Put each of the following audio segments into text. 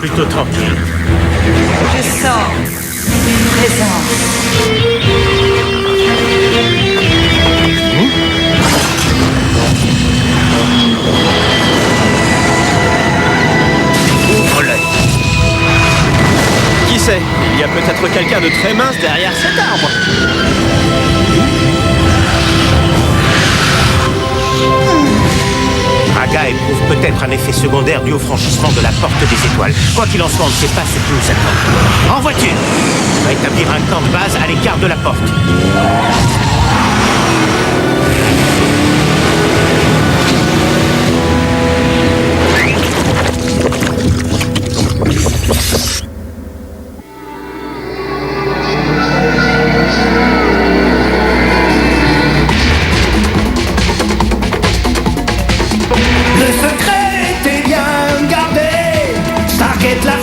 plutôt tranquille. Je sens une présence. Ouvre l'œil. Qui sait? Il y a peut-être quelqu'un de très mince derrière cet arbre. Braga éprouve peut-être un effet secondaire dû au franchissement de la porte des étoiles. Quoi qu'il en soit, on ne sait pas ce qui nous attend. En voiture! On va établir un camp de base à l'écart de la porte.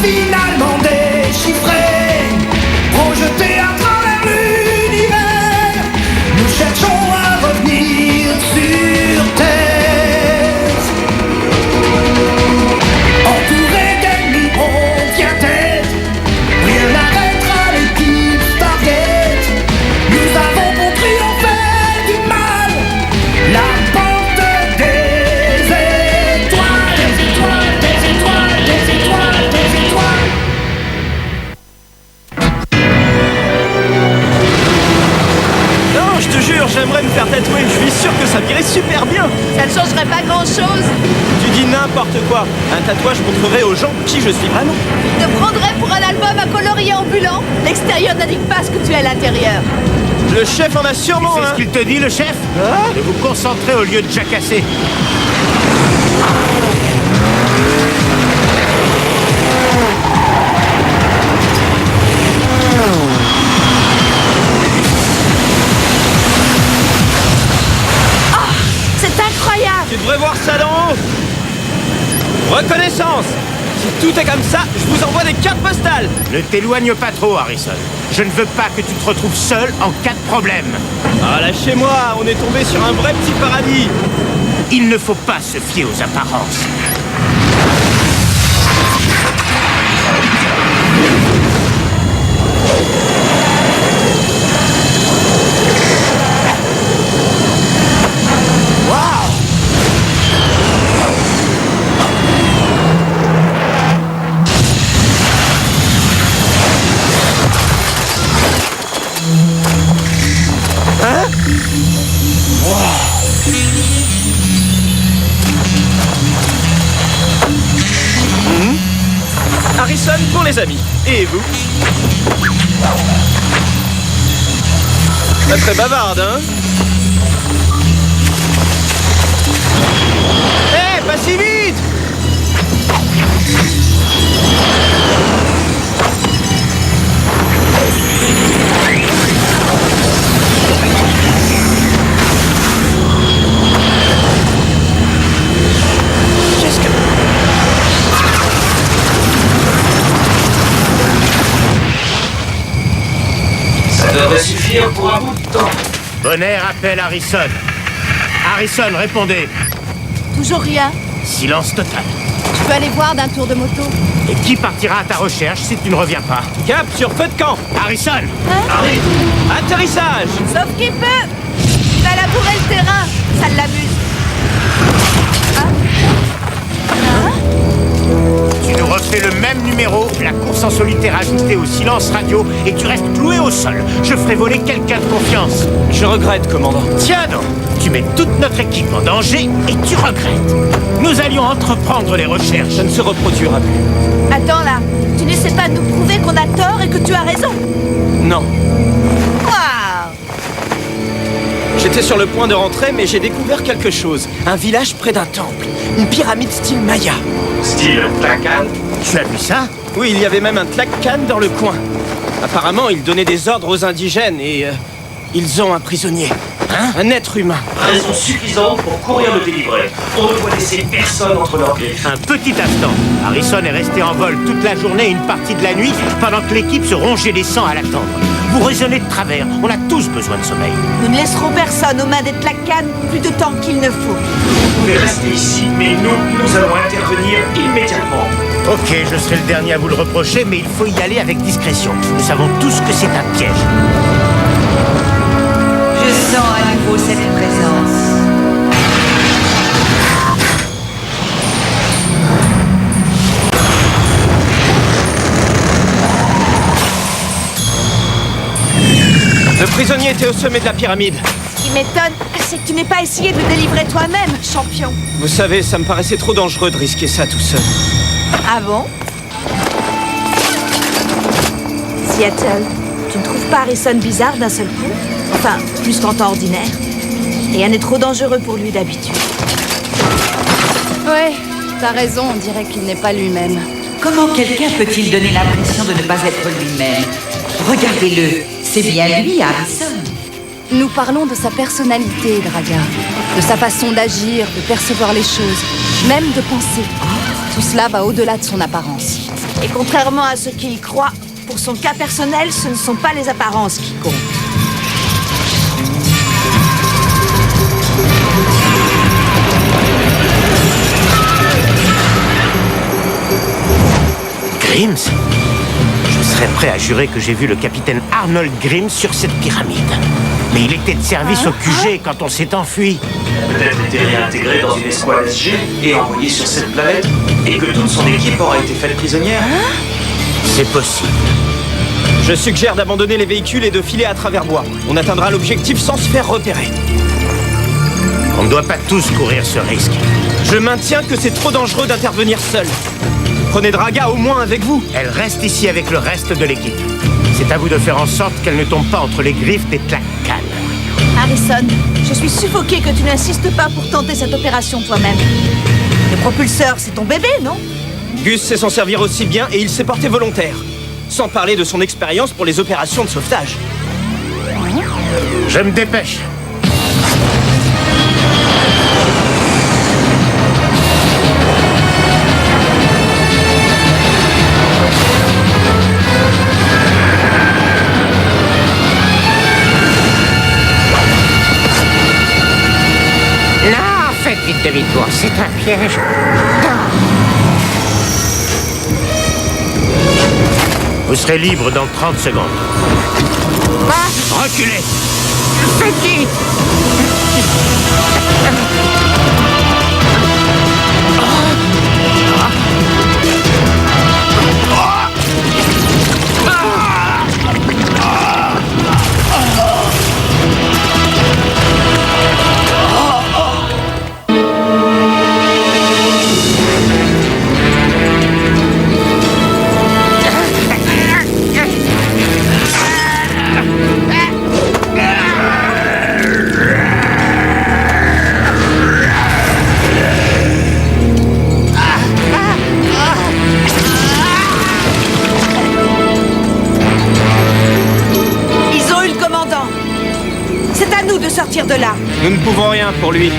Finalement déchiffré, projeté à travers l'univers, nous cherchons à revenir sur Terre. Entouré d'ennemis, on tient tête, rien n'arrêtera l'équipe Stargate. Nous avons pour triompher du mal, la porte des étoiles, des étoiles, des étoiles, des étoiles, des étoiles. Non, je te jure, j'aimerais me faire tatouer. Je suis sûr que ça m'irait super bien. Ça ne changerait pas grand-chose. Tu dis n'importe quoi. Un tatouage montrerait aux gens qui je suis vraiment. Te prendrais pour un album à colorier ambulant. L'extérieur n'indique pas ce que tu es à l'intérieur. Le chef en a sûrement C'est un. ce qu'il te dit, le chef? De vous concentrer au lieu de jacasser. C'est incroyable. Tu devrais voir ça d'en haut. Reconnaissance. Si tout est comme ça, je vous envoie des cartes postales. Ne t'éloigne pas trop, Harrison. Je ne veux pas que tu te retrouves seul en cas de problème. Ah, lâchez-moi, on est tombé sur un vrai petit paradis. Il ne faut pas se fier aux apparences. Harrison pour les amis. Et vous? Pas très bavarde, hein? Hé, pas si vite! Qu'est-ce que... Ça devrait suffire pour un bout de temps. Bonner appelle Harrison. Harrison, répondez. Toujours rien. Silence total. Tu peux aller voir d'un tour de moto. Et qui partira à ta recherche si tu ne reviens pas? Cap sur feu de camp! Harrison! Arrive. Atterrissage! Sauf qu'il peut. Il va labourer le terrain. Ça l'amuse. Tu nous refais le même numéro, la course en solitaire ajoutée au silence radio, et tu restes cloué au sol. Je ferai voler quelqu'un de confiance. Je regrette, commandant. Tiens donc, tu mets toute notre équipe en danger et tu regrettes. Nous allions entreprendre les recherches. Ça ne se reproduira plus. Attends là. Tu n'essaies pas de nous prouver qu'on a tort et que tu as raison. Non. Waouh. J'étais sur le point de rentrer, mais j'ai découvert quelque chose. Un village près d'un temple. Une pyramide style Maya. Style Tlacan. Tu as vu ça? Oui, il y avait même un Tlaccan dans le coin. Apparemment, ils donnaient des ordres aux indigènes et... ils ont un prisonnier. Un être humain. Raison suffisante pour courir le délivrer. On ne doit laisser personne entre leurs griffes. Un petit instant. Harrison est resté en vol toute la journée et une partie de la nuit pendant que l'équipe se rongeait les sangs à l'attendre. Vous raisonnez de travers. On a tous besoin de sommeil. Nous ne laisserons personne aux mains des Tlaccan plus de temps qu'il ne faut. Vous pouvez rester ici, mais nous allons intervenir immédiatement. Ok, je serai le dernier à vous le reprocher, mais il faut y aller avec discrétion. Nous savons tous que c'est un piège. Je sens à nouveau cette présence. Le prisonnier était au sommet de la pyramide. Ce qui m'étonne, c'est que tu n'aies pas essayé de le délivrer toi-même, champion. Vous savez, ça me paraissait trop dangereux de risquer ça tout seul. Ah bon? Seattle, tu ne trouves pas Harrison bizarre d'un seul coup? Enfin, plus qu'en temps ordinaire. Rien n'est trop dangereux pour lui d'habitude. Ouais, t'as raison, on dirait qu'il n'est pas lui-même. Comment quelqu'un peut-il donner l'impression de ne pas être lui-même? Regardez-le, c'est bien lui, Harrison. Nous parlons de sa personnalité, Draga. De sa façon d'agir, de percevoir les choses, même de penser. Tout cela va au-delà de son apparence. Et contrairement à ce qu'il croit, pour son cas personnel, ce ne sont pas les apparences qui comptent. Grims? Je serais prêt à jurer que j'ai vu le capitaine Arnold Grims sur cette pyramide. Mais il était de service au QG quand on s'est enfui. Peut-être été réintégré dans une escouade SG et envoyé sur cette planète, et que toute son équipe aura été faite prisonnière. C'est possible. Je suggère d'abandonner les véhicules et de filer à travers bois. On atteindra l'objectif sans se faire repérer. On ne doit pas tous courir ce risque. Je maintiens que c'est trop dangereux d'intervenir seul. Prenez Draga au moins avec vous. Elle reste ici avec le reste de l'équipe. C'est à vous de faire en sorte qu'elle ne tombe pas entre les griffes des Tlaccan. Harrison, je suis suffoquée que tu n'insistes pas pour tenter cette opération toi-même. Le propulseur, c'est ton bébé, non? Gus sait s'en servir aussi bien et il s'est porté volontaire. Sans parler de son expérience pour les opérations de sauvetage. Je me dépêche. Non, faites vite demi-tour, c'est un piège. Vous serez libre dans 30 secondes. Reculez. Petit. sortir de là. Nous ne pouvons rien pour lui.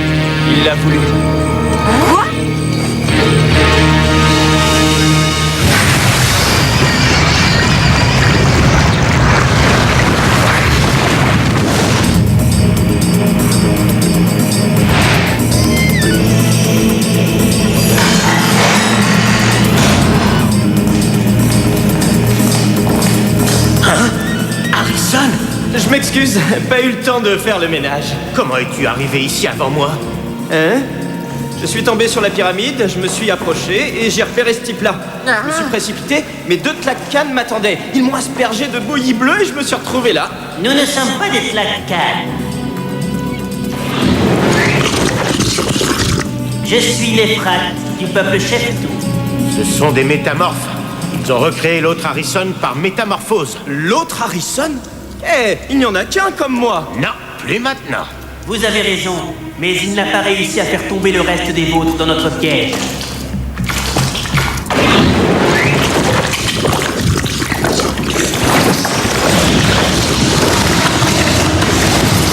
Il l'a voulu. Quoi? Je m'excuse, pas eu le temps de faire le ménage. Comment es-tu arrivé ici avant moi? Hein? Je suis tombé sur la pyramide, je me suis approché et j'ai repéré ce type-là. Je me suis précipité, mais 2 Tlaccan m'attendaient. Ils m'ont aspergé de bouillie bleue et je me suis retrouvé là. Nous ne sommes pas des Tlaccan. Je suis l'Efrat du peuple Cheftou. Ce sont des métamorphes. Ils ont recréé l'autre Harrison par métamorphose. L'autre Harrison? Eh, il n'y en a qu'un comme moi. Non, plus maintenant. Vous avez raison, mais il n'a pas réussi à faire tomber le reste des vôtres dans notre piège.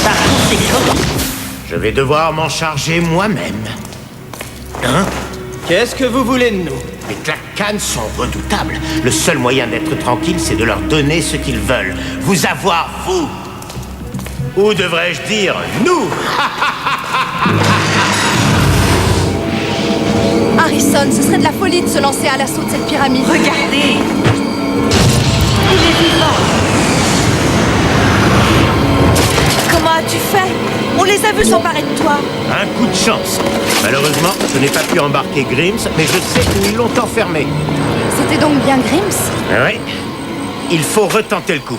Par conséquent, Je vais devoir m'en charger moi-même. Hein? Qu'est-ce que vous voulez de nous? Les Tlacanes sont redoutables. Le seul moyen d'être tranquille, c'est de leur donner ce qu'ils veulent. Vous avoir, vous. Ou devrais-je dire, nous. Harrison, ce serait de la folie de se lancer à l'assaut de cette pyramide. Regardez! Il est vivant! Comment as-tu fait? On les a vus s'emparer de toi. Un coup de chance. Malheureusement, je n'ai pas pu embarquer Grimms, mais je sais où ils l'ont enfermé. C'était donc bien Grimms? Oui. Il faut retenter le coup.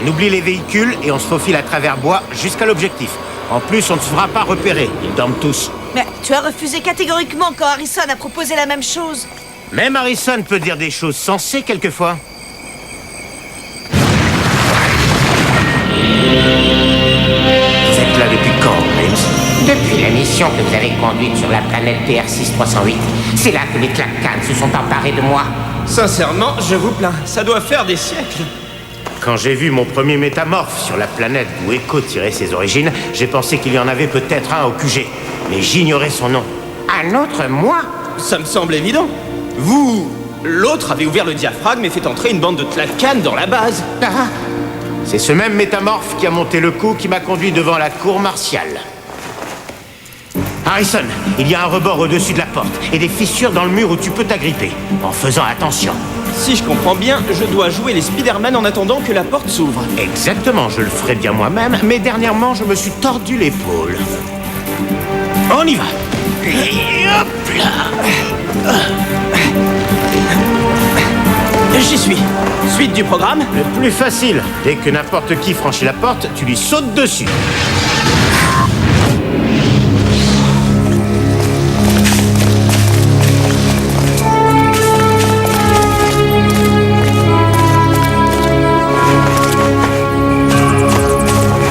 On oublie les véhicules et on se faufile à travers bois jusqu'à l'objectif. En plus, on ne se fera pas repérer. Ils dorment tous. Mais tu as refusé catégoriquement quand Harrison a proposé la même chose. Même Harrison peut dire des choses sensées quelquefois. Vous êtes là depuis quand, Grimms? Depuis la mission que vous avez conduite sur la planète TR-6308, c'est là que les Tlacanes se sont emparés de moi. Sincèrement, je vous plains. Ça doit faire des siècles. Quand j'ai vu mon premier métamorphe sur la planète d'où Echo tirait ses origines, j'ai pensé qu'il y en avait peut-être un au QG. Mais j'ignorais son nom. Un autre moi? Ça me semble évident. Vous, l'autre, avez ouvert le diaphragme et fait entrer une bande de Tlacanes dans la base. Ah, C'est ce même métamorphe qui a monté le coup qui m'a conduit devant la cour martiale. Harrison, il y a un rebord au-dessus de la porte et des fissures dans le mur où tu peux t'agripper, en faisant attention. Si je comprends bien, je dois jouer les Spider-Man en attendant que la porte s'ouvre. Exactement, je le ferai bien moi-même, mais dernièrement, je me suis tordu l'épaule. On y va. Et hop là. J'y suis. Suite du programme? Le plus facile, dès que n'importe qui franchit la porte, tu lui sautes dessus.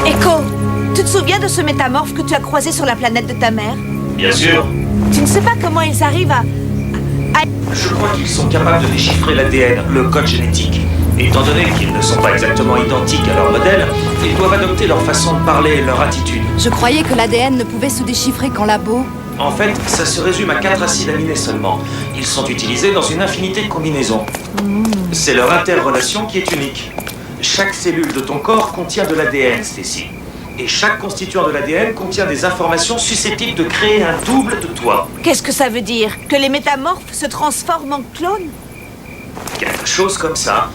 Echo, tu te souviens de ce métamorphe que tu as croisé sur la planète de ta mère? Bien sûr. Tu ne sais pas comment ils arrivent à... Je crois qu'ils sont capables de déchiffrer l'ADN, le code génétique. Étant donné qu'ils ne sont pas exactement identiques à leur modèle, ils doivent adopter leur façon de parler et leur attitude. Je croyais que l'ADN ne pouvait se déchiffrer qu'en labo. En fait, ça se résume à 4 acides aminés seulement. Ils sont utilisés dans une infinité de combinaisons. C'est leur interrelation qui est unique. Chaque cellule de ton corps contient de l'ADN, Stacy. Et chaque constituant de l'ADN contient des informations susceptibles de créer un double de toi. Qu'est-ce que ça veut dire? Que les métamorphes se transforment en clones? Quelque chose comme ça.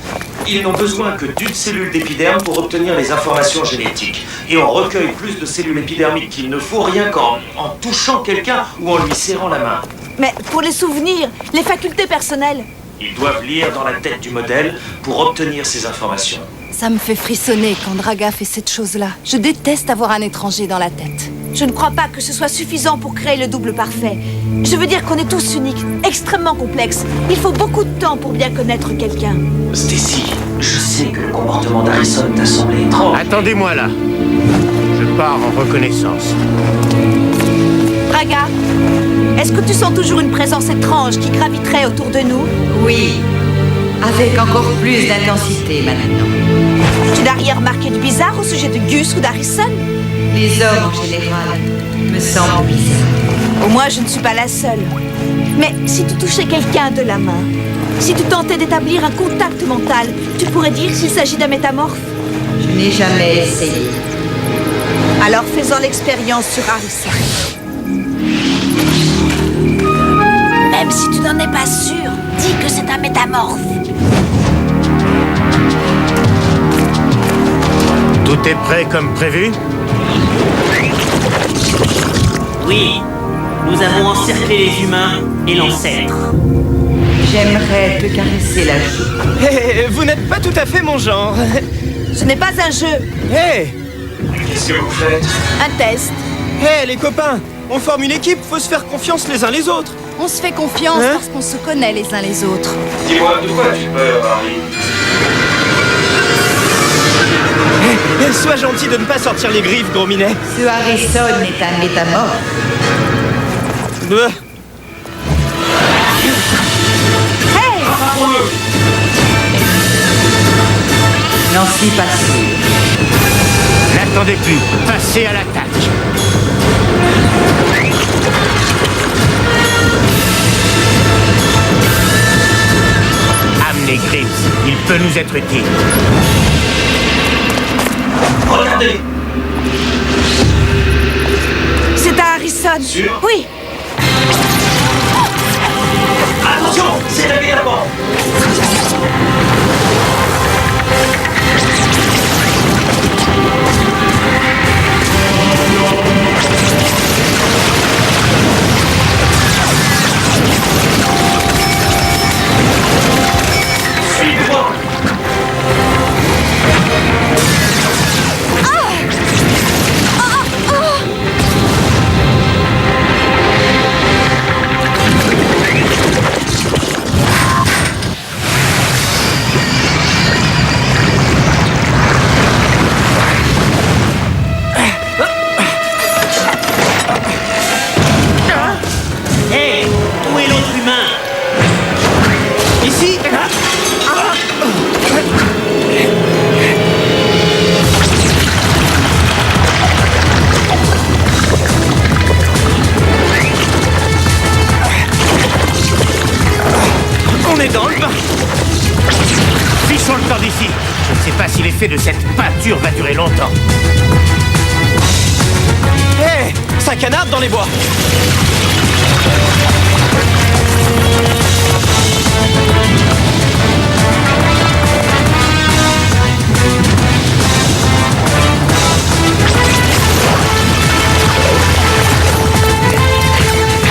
Ils n'ont besoin que d'une cellule d'épiderme pour obtenir les informations génétiques. Et on recueille plus de cellules épidermiques qu'il ne faut rien qu'en touchant quelqu'un ou en lui serrant la main. Mais pour les souvenirs, les facultés personnelles... Ils doivent lire dans la tête du modèle pour obtenir ces informations. Ça me fait frissonner quand Draga fait cette chose-là. Je déteste avoir un étranger dans la tête. Je ne crois pas que ce soit suffisant pour créer le double parfait. Je veux dire qu'on est tous uniques, extrêmement complexes. Il faut beaucoup de temps pour bien connaître quelqu'un. Stacy, je sais que le comportement d'Harrison t'a semblé étrange. Attendez-moi là. Je pars en reconnaissance. Draga, est-ce que tu sens toujours une présence étrange qui graviterait autour de nous? Oui, avec encore plus d'intensité maintenant. Tu n'as rien remarqué de bizarre au sujet de Gus ou d'Harrison? Les hommes en général me semblent bizarres. Au moins, je ne suis pas la seule. Mais si tu touchais quelqu'un de la main, si tu tentais d'établir un contact mental, tu pourrais dire s'il s'agit d'un métamorphe? Je n'ai jamais essayé. Alors fais-en l'expérience sur Harrison. Même si tu n'en es pas sûr, dis que c'est un métamorphe. Tout est prêt comme prévu? Oui, nous avons encerclé les humains et l'ancêtre. J'aimerais te caresser la joue. Hé, vous n'êtes pas tout à fait mon genre. Ce n'est pas un jeu, Hé, Qu'est-ce que vous faites? un test. hé, les copains, on forme une équipe, faut se faire confiance les uns les autres. On se fait confiance Hein? parce qu'on se connaît les uns les autres. Dis-moi, de quoi as-tu peur, Harry? Hé, sois gentil de ne pas sortir les griffes, gros minet. Ce Harrison est un métamorphe. Hey! N'en suis pas sûr. N'attendez plus, passez à l'attaque. Appelez Grims, il peut nous être utile. Regardez. C'est à Harrison. Sûr? Oui. Attention, c'est la d'abord. Suis-moi. Hé, où est l'autre humain? Ici. On est dans le bain. Fichons le camp d'ici. Je ne sais pas si l'effet de cette pâture va durer longtemps. Hé, ça canarde dans les bois.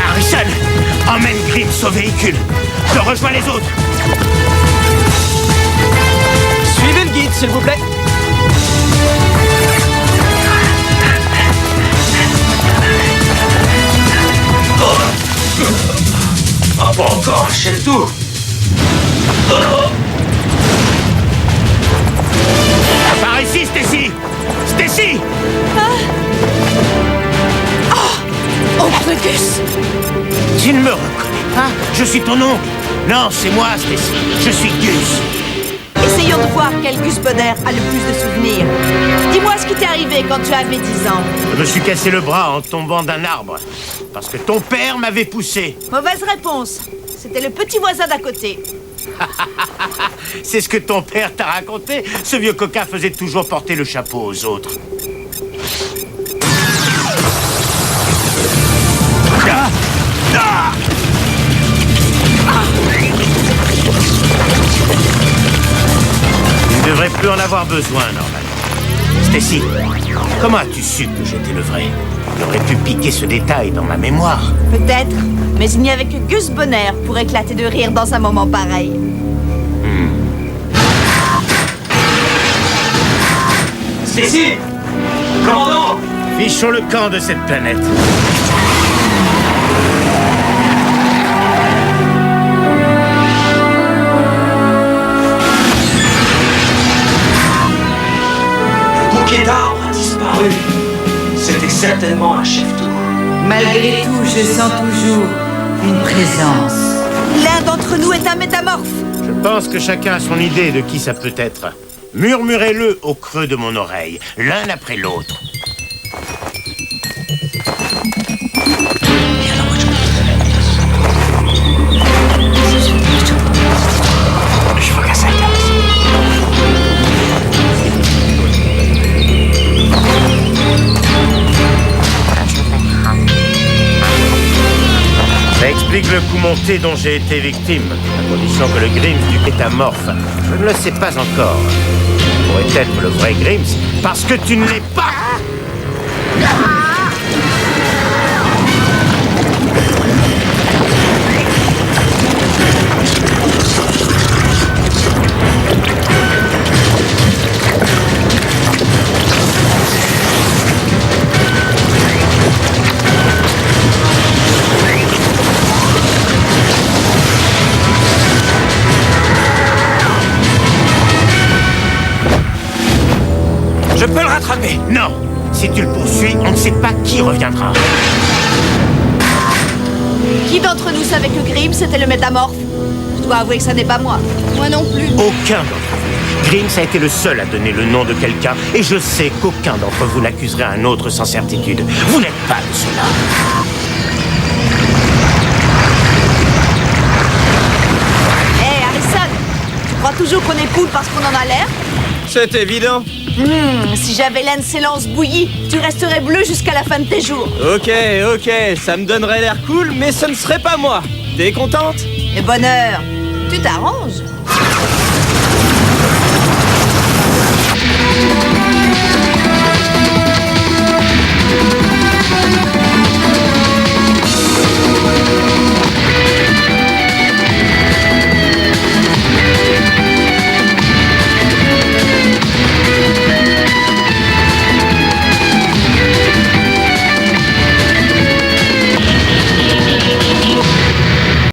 Harrison, emmène Grims au véhicule. Je rejoins les autres. Suivez le guide, s'il vous plaît. Ah, pas encore, achète tout. Par ici, Stacy. Stacy. Oncle Gus. Tu ne me reconnais pas? Je suis ton oncle. Non, c'est moi, Stacy. Je suis Gus. Essayons de voir quel Gus Bonner a le plus de souvenirs. Dis-moi ce qui t'est arrivé quand tu avais 10 ans. Je me suis cassé le bras en tombant d'un arbre. Parce que ton père m'avait poussé. Mauvaise réponse. C'était le petit voisin d'à côté. C'est ce que ton père t'a raconté? Ce vieux coquin faisait toujours porter le chapeau aux autres. Ah! Ah! Tu ne devrais plus en avoir besoin, normalement. Stacy, comment as-tu su que j'étais le vrai? J'aurais pu piquer ce détail dans ma mémoire. Peut-être, mais il n'y avait que Gus Bonner pour éclater de rire dans un moment pareil. Stacy, commandant. Fichons le camp de cette planète. Le bouquet d'arbres a disparu. C'était certainement un chef-tout. Malgré tout, je sens toujours une présence. L'un d'entre nous est un métamorphe. Je pense que chacun a son idée de qui ça peut être. Murmurez-le au creux de mon oreille, l'un après l'autre. Je vois qu'à ça Ça explique le coup monté dont j'ai été victime, à condition que le Grims du métamorphe. Je ne le sais pas encore. Pourrait être le vrai Grims, parce que tu ne l'es pas. Je peux le rattraper. Non. Si tu le poursuis, on ne sait pas qui reviendra. Qui d'entre nous savait que Grimm c'était le métamorphe? Je dois avouer que ça n'est pas moi. Moi non plus. Aucun d'entre vous. Grims a été le seul à donner le nom de quelqu'un, et je sais qu'aucun d'entre vous n'accuserait un autre sans certitude. Vous n'êtes pas de cela. Hé, Harrison, tu crois toujours qu'on est cool parce qu'on en a l'air? C'est évident. Si j'avais l'Ancelance bouillie, tu resterais bleu jusqu'à la fin de tes jours. Ok, ça me donnerait l'air cool, mais ce ne serait pas moi. T'es contente? Et bonheur, tu t'arranges.